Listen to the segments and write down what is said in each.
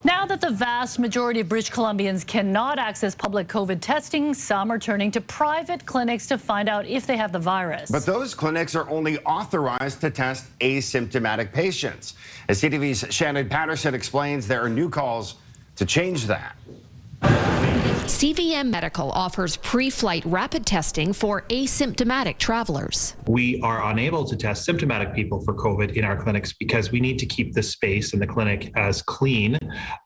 Now that the vast majority of British Columbians cannot access public COVID testing, some are turning to private clinics to find out if they have the virus. But those clinics are only authorized to test asymptomatic patients. As CTV's Shannon Patterson explains, there are new calls to change that. CVM Medical offers pre-flight rapid testing for asymptomatic travelers. We are unable to test symptomatic people for COVID in our clinics because we need to keep the space in the clinic as clean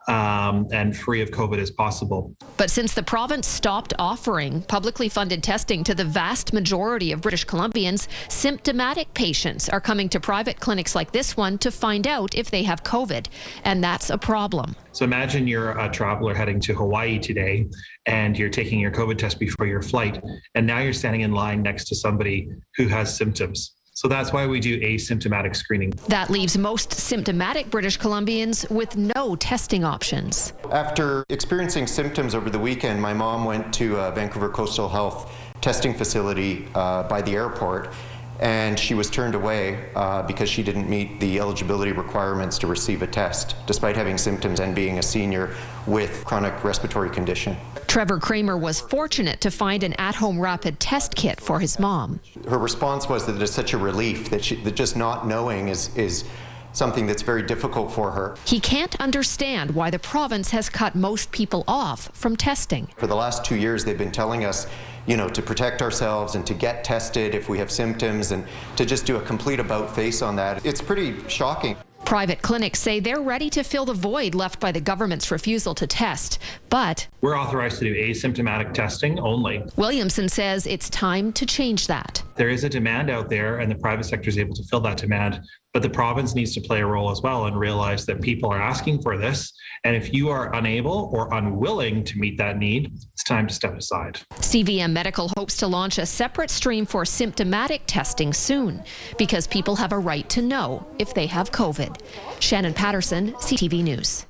and free of COVID as possible. But since the province stopped offering publicly funded testing to the vast majority of British Columbians, symptomatic patients are coming to private clinics like this one to find out if they have COVID, and that's a problem. So imagine you're a traveler heading to Hawaii today and you're taking your COVID test before your flight, and now you're standing in line next to somebody who has symptoms. So that's why we do asymptomatic screening. That leaves most symptomatic British Columbians with no testing options. After experiencing symptoms over the weekend, my mom went to a Vancouver Coastal Health testing facility by the airport, and she was turned away because she didn't meet the eligibility requirements to receive a test, despite having symptoms and being a senior with chronic respiratory condition. Trevor Kramer was fortunate to find an at-home rapid test kit for his mom. Her response was that it's such a relief that just not knowing is something that's very difficult for her. He can't understand why the province has cut most people off from testing. For the last 2 years, they've been telling us, to protect ourselves and to get tested if we have symptoms and to just do a complete about-face on that. It's pretty shocking. Private clinics say they're ready to fill the void left by the government's refusal to test, but we're authorized to do asymptomatic testing only. Williamson says it's time to change that. There is a demand out there and the private sector is able to fill that demand, but the province needs to play a role as well and realize that people are asking for this. And if you are unable or unwilling to meet that need, it's time to step aside. CVM Medical hopes to launch a separate stream for symptomatic testing soon because people have a right to know if they have COVID. Shannon Patterson, CTV News.